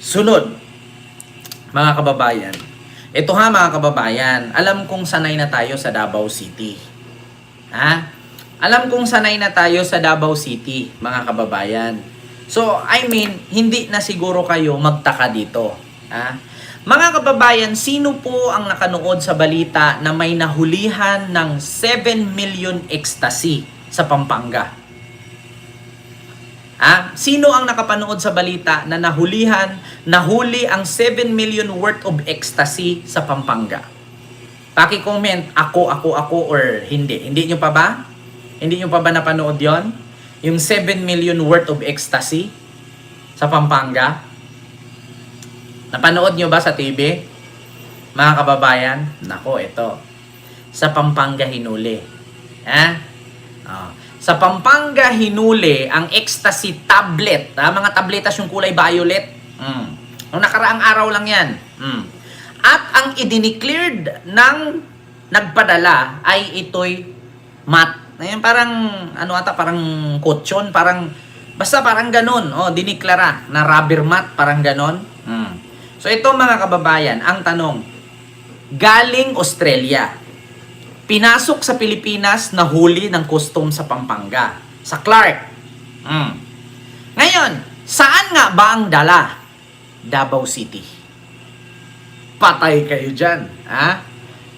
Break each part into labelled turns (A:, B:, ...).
A: Sunod, mga kababayan. Ito ha mga kababayan, alam kong sanay na tayo sa Davao City. Ha? Alam kong sanay na tayo sa Davao City, mga kababayan. So, I mean, hindi na siguro kayo magtaka dito. Ha? Mga kababayan, sino po ang nakanood sa balita na may nahulihan ng 7 million ecstasy sa Pampanga? Sino ang nakapanood sa balita na nahuli ang 7 million worth of ecstasy sa Pampanga? Paki-comment, ako, or hindi. Hindi nyo pa ba? Hindi nyo pa ba napanood yon? Yung 7 million worth of ecstasy sa Pampanga? Napanood nyo ba sa TV? Mga kababayan, nako, ito. Sa Pampanga hinuli. Sa Pampanga hinuli ang ecstasy tablet. Mga tabletas yung kulay violet. Nung nakaraang araw lang yan. At ang idineclared ng nagpadala ay ito'y mat. Ayan, parang, parang kutsyon, basta parang ganon. Diniklara na rubber mat, parang ganon. So ito mga kababayan, ang tanong, galing Australia. Pinasok sa Pilipinas, nahuli ng custom sa Pampanga. Sa Clark. Ngayon, saan nga ba ang dala? Davao City. Patay kayo dyan.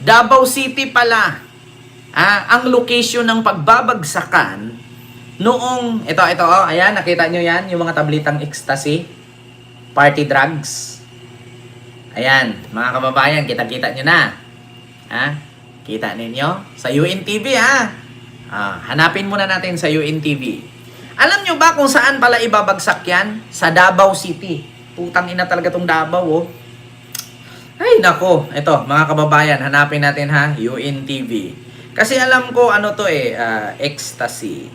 A: Davao City pala. Ang location ng pagbabagsakan noong, ito, ayan, nakita nyo yan, yung mga tabletang ecstasy. Party drugs. Ayan, mga kababayan, kita-kita nyo na. Kita ninyo? Sa UNTV hanapin muna natin sa UNTV. Alam nyo ba kung saan pala ibabagsak yan? Sa Davao City. Putang ina talaga tong Davao. Ay nako, ito mga kababayan, hanapin natin UNTV. Kasi alam ko ano to ecstasy.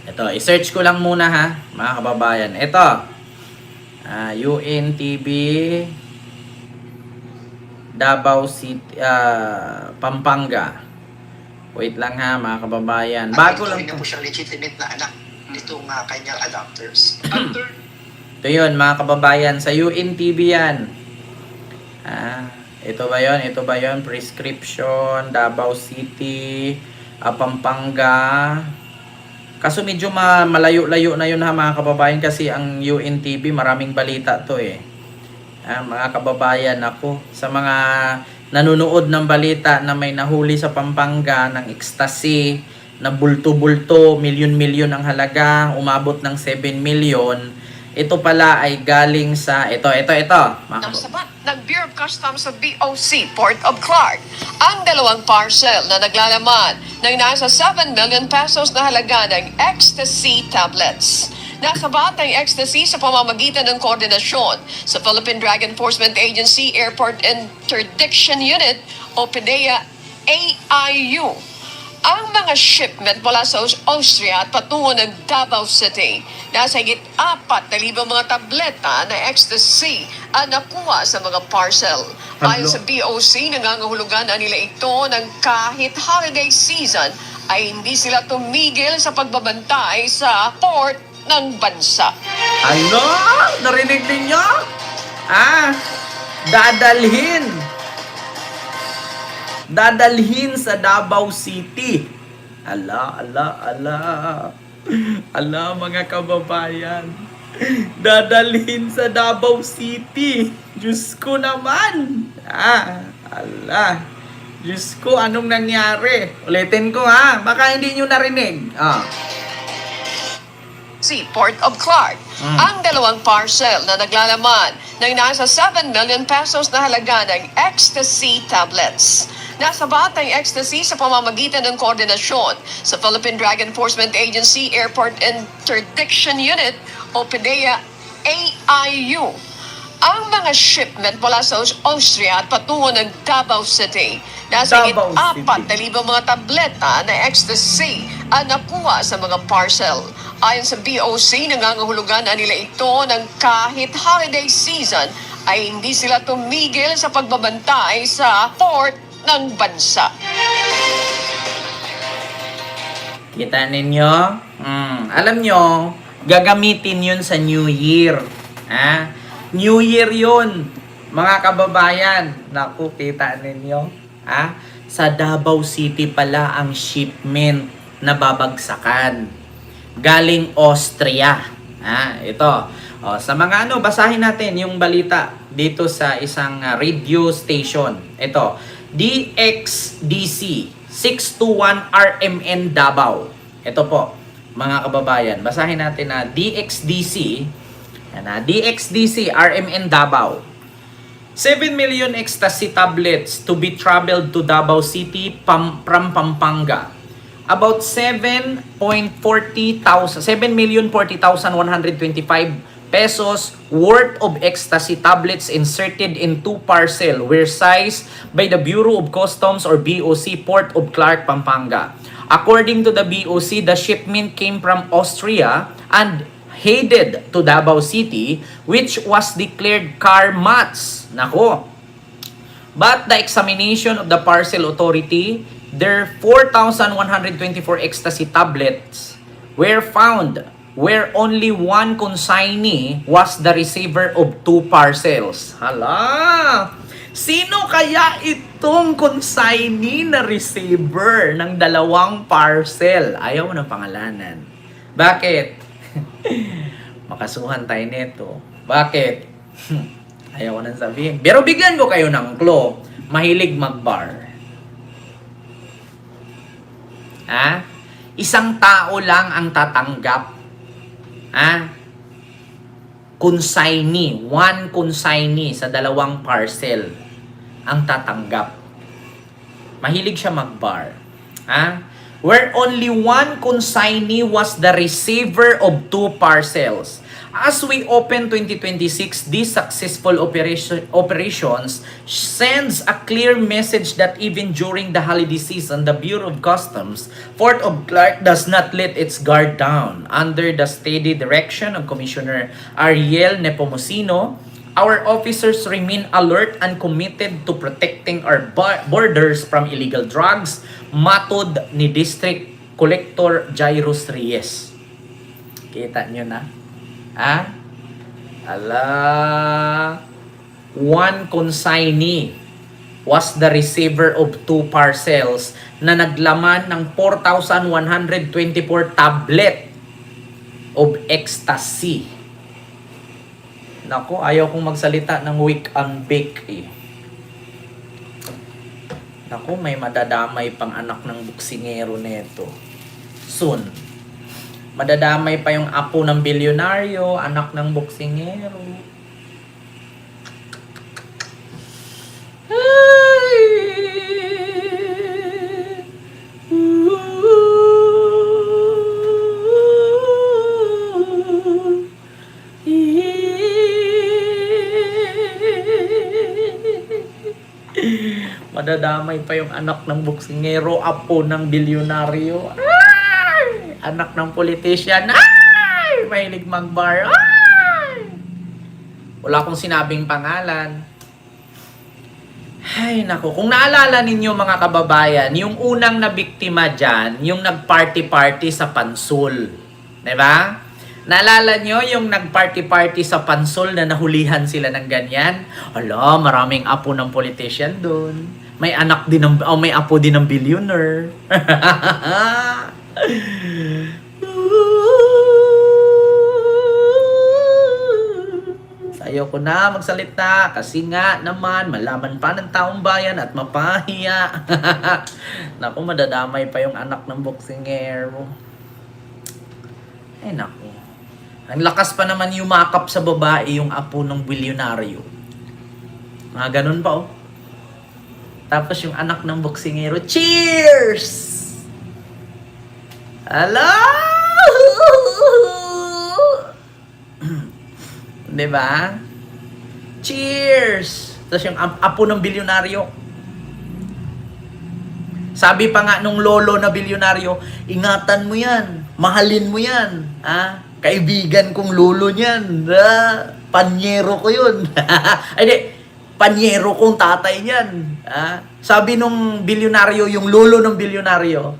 A: Ito, i-search ko lang muna mga kababayan. Ito, UNTV Davao City, Pampanga. Wait lang mga kababayan. Bago lang
B: po siyang legitimate na anak nitong kanyang adopters.
A: Ito yun mga kababayan, sa UNTV yan. Ito ba yun? Ito ba yun? Prescription, Davao City, Pampanga. Kaso medyo malayo-layo na yun mga kababayan kasi ang UNTV maraming balita to mga kababayan, ako sa mga nanonood ng balita na may nahuli sa Pampanga ng ecstasy na bulto-bulto, milyon-milyon ang halaga, umabot ng 7 million. Ito pala ay galing sa ito.
C: Nasabat ng Bureau of Customs of BOC, Port of Clark, ang dalawang parcel na naglalaman ng nasa 7 million pesos na halaga ng ecstasy tablets. Nasabat ang ecstasy sa pamamagitan ng koordinasyon sa Philippine Drug Enforcement Agency Airport Interdiction Unit o PDEA AIU. Ang mga shipment mula sa Austria at patungo ng Davao City, nasa higit 4,000 mga tableta na ecstasy ang nakuha sa mga parcel. Ayon sa BOC, nangangahulugan na nila ito ng kahit holiday season ay hindi sila tumigil sa pagbabantay sa port ng bansa.
A: Ano? Narinig ninyo? Dadalhin sa Davao City. Ala mga kababayan. Dadalhin sa Davao City. Diyos ko naman. Diyos ko, anong nangyari? Ulitin ko baka hindi nyo narinig.
C: Port of Clark, ang dalawang parcel na naglalaman ng nasa 7 million pesos na halaga ng ecstasy tablets. Nasabat ang ecstasy sa pamamagitan ng koordinasyon sa Philippine Drug Enforcement Agency Airport Interdiction Unit o PDEA AIU. Ang mga shipment mula sa Austria at patungo ng Davao City, nasa higit 4,000 mga tableta na ecstasy ang nakuha sa mga parcel. Ayon sa BOC, nangangahulugan na nila ito ng kahit holiday season ay hindi sila tumigil sa pagbabantay sa port ng bansa.
A: Kita ninyo? Alam nyo, Gagamitin yun sa New Year. New Year yun, mga kababayan. Naku, kita ninyo. Sa Davao City pala ang shipment na babagsakan. Galing Austria. Ito. Sa mga basahin natin yung balita dito sa isang radio station. Ito, DXDC 621 RMN Davao. Ito po, mga kababayan. Basahin natin na DXDC RMN Davao. 7 million ecstasy tablets to be traveled to Davao City from Pampanga. About 7,040,125 pesos worth of ecstasy tablets inserted in 2 parcel were seized by the Bureau of Customs or BOC Port of Clark, Pampanga. According to the BOC, the shipment came from Austria and headed to Davao City, which was declared CARMATS. Nako. But the examination of the parcel authority, their 4,124 ecstasy tablets were found where only one consignee was the receiver of 2 parcels. Hala! Sino kaya itong consignee na receiver ng 2 parcel? Ayaw mo ng pangalanan. Bakit? Makasuhan tayo nito. Bakit? Ayaw ko nang sabihin. Pero bigyan ko kayo ng clue. Mahilig mag-bar. Isang tao lang ang tatanggap. Consignee. One consignee sa 2 parcel ang tatanggap. Mahilig siya mag-bar. Where only one consignee was the receiver of 2 parcels. As we open 2026, these successful operations sends a clear message that even during the holiday season, the Bureau of Customs, Port of Clark does not let its guard down. Under the steady direction of Commissioner Ariel Nepomuceno, our officers remain alert and committed to protecting our borders from illegal drugs, matod ni District Collector Jairus Reyes. Kita nyo na? One consignee was the receiver of 2 parcels na naglaman ng 4,124 tablet of ecstasy. Nako, ayaw kong magsalita ng weak and bake Nako, may madadamay pang anak ng buksingero neto. Soon. Madadamay pa yung apo ng bilyonaryo, anak ng buksingero. Madadamay pa yung anak ng buksingero, apo ng bilyonaryo. Anak ng politician. Mahilig mag-bar. Wala akong sinabing pangalan. Ay, naku. Kung naalala ninyo mga kababayan, yung unang nabiktima dyan, yung nag-party-party sa Pansol. Diba? Naalala nyo yung nag-party-party sa Pansol na nahulihan sila ng ganyan? Ala, maraming apo ng politician doon. May anak din ng, may apo din ng billionaire. Ayoko na magsalita kasi nga naman malaman pa ng taong bayan at mapahiya. Naku, madadamay pa yung anak ng boksingero. Ay naku. Ang lakas pa naman yumakap sa babae yung apo ng bilyonaryo. Mga ganun pa Tapos yung anak ng boksingero, cheers! Hello! Diba? Cheers! Tapos yung apo ng bilyonaryo. Sabi pa nga nung lolo na bilyonaryo, ingatan mo yan. Mahalin mo yan. Kaibigan kong lolo niyan. Panyero ko yun. Ay di, panyero kong tatay niyan. Sabi nung bilyonaryo, yung lolo ng bilyonaryo,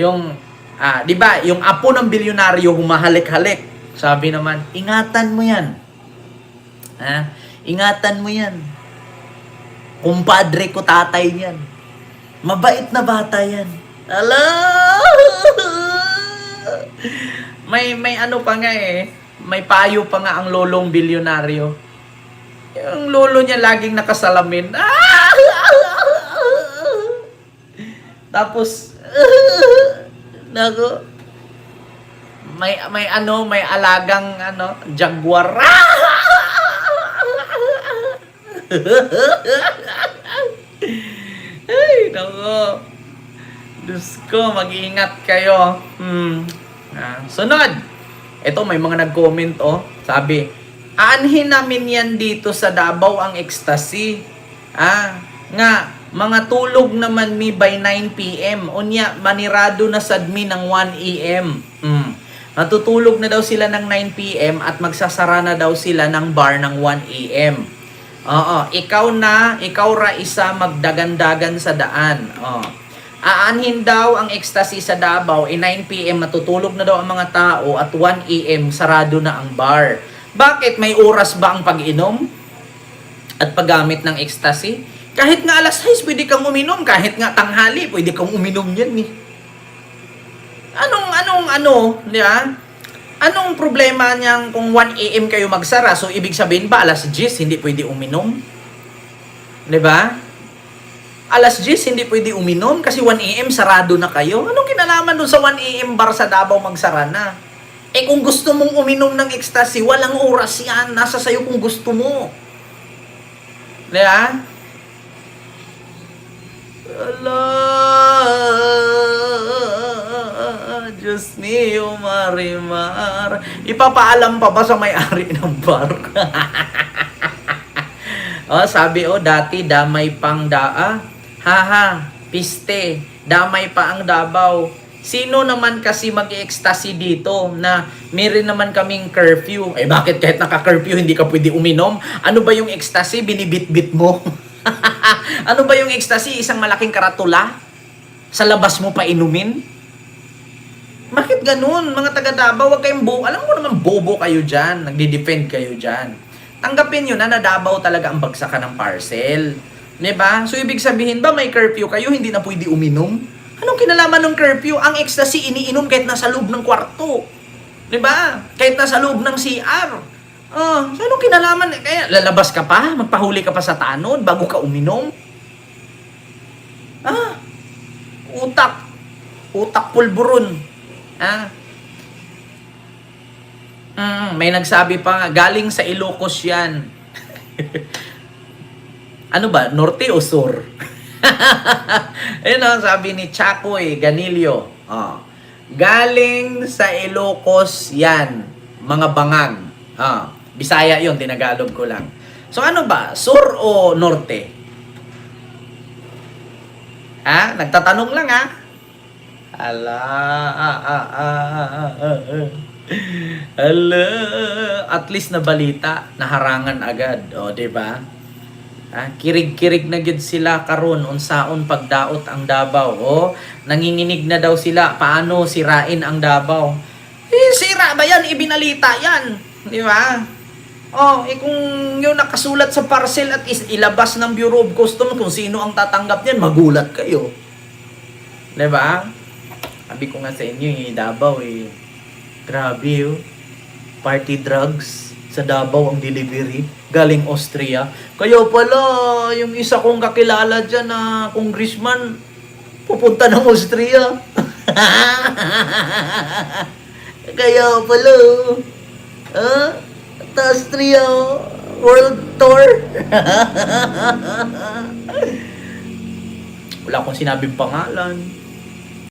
A: yung Di ba, yung apo ng bilyonaryo humahalik-halik. Sabi naman, ingatan mo yan. Ingatan mo yan. Kumpadre ko tatay niyan. Mabait na bata yan. Ala! May ano pa nga eh. May payo pa nga ang lolong bilyonaryo. Yung lolo niya laging nakasalamin. Tapos, nako, may alagang jaguar. Ay, nako. Diyos ko, mag-iingat kayo. Sunod. Ito, may mga nag-comment, Sabi, aanhin namin yan dito sa Davao ang ecstasy. Nga, mga tulog naman mi by 9 p.m. Unya, manirado na sadmi ng 1 a.m. Natutulog na daw sila ng 9 p.m. at magsasara na daw sila ng bar ng 1 a.m. Ikaw ra isa magdagandagan sa daan. Aanhin daw ang ecstasy sa Davao, 9 p.m. matutulog na daw ang mga tao at 1 a.m. sarado na ang bar. Bakit? May oras ba ang pag-inom at paggamit ng ecstasy? Kahit nga alas 6, pwede kang uminom. Kahit nga tanghali, pwede kang uminom yan eh. Di ba? Anong problema niyang kung 1 a.m. kayo magsara? So, ibig sabihin ba, alas 10, hindi pwede uminom? Di ba? Alas 10, hindi pwede uminom kasi 1 a.m. sarado na kayo. Anong kinalaman doon sa 1 a.m. bar sa Davao magsara na? Kung gusto mong uminom ng ecstasy, walang oras yan. Nasa sayo kung gusto mo. Di ba? Diyos niyo, Marimar. Ipapaalam pa ba sa may-ari ng bar? Sabi dati damay pang piste, damay pa ang Davao. Sino naman kasi mag-ecstasy dito na meron naman kaming curfew? Bakit kahit naka-curfew hindi ka pwede uminom? Ano ba yung ecstasy? Binibit-bit mo? Ano ba yung ecstasy? Isang malaking karatula? Sa labas mo pa inumin? Bakit ganun? Mga taga Davao, wag kayong alam mo naman bobo kayo dyan. Nagdi-defend kayo dyan. Tanggapin nyo na Davao talaga ang bagsakan ng parcel. Diba? So, ibig sabihin ba may curfew kayo, hindi na pwede uminom? Anong kinalaman ng curfew? Ang ecstasy, iniinom kahit nasa loob ng kwarto. Diba? Kahit nasa loob ng CR. So anong kinalaman? Kaya lalabas ka pa? Magpahuli ka pa sa tanod bago ka uminom? Utak pulburon. May nagsabi pa nga, galing sa Ilocos yan. Ano ba? Norte o sur? Ayun sabi ni Chacoy Ganilio. Galing sa Ilocos yan. Mga bangag. Bisaya yon, tinagalog ko lang. So ano ba? Sur o norte? Nagtatanong lang Ala. At least na balita, naharangan agad. Di ba? Kirig-kirig na gid sila karon unsaon pagdaot ang Davao. Nanginginig na daw sila paano sirain ang Davao. Sira ba yan? Ibinalita yan. Di ba? Kung yung nakasulat sa parcel at ilabas ng Bureau of Customs kung sino ang tatanggap niyan, magulat kayo. Di ba? Sabi ko nga sa inyo, Davao grabe party drugs sa Davao ang delivery galing Austria. Kaya pala yung isa kong kakilala dyan na congressman pupunta ng Austria. Kaya pala Austria World Tour. Wala akong sinabing pangalan.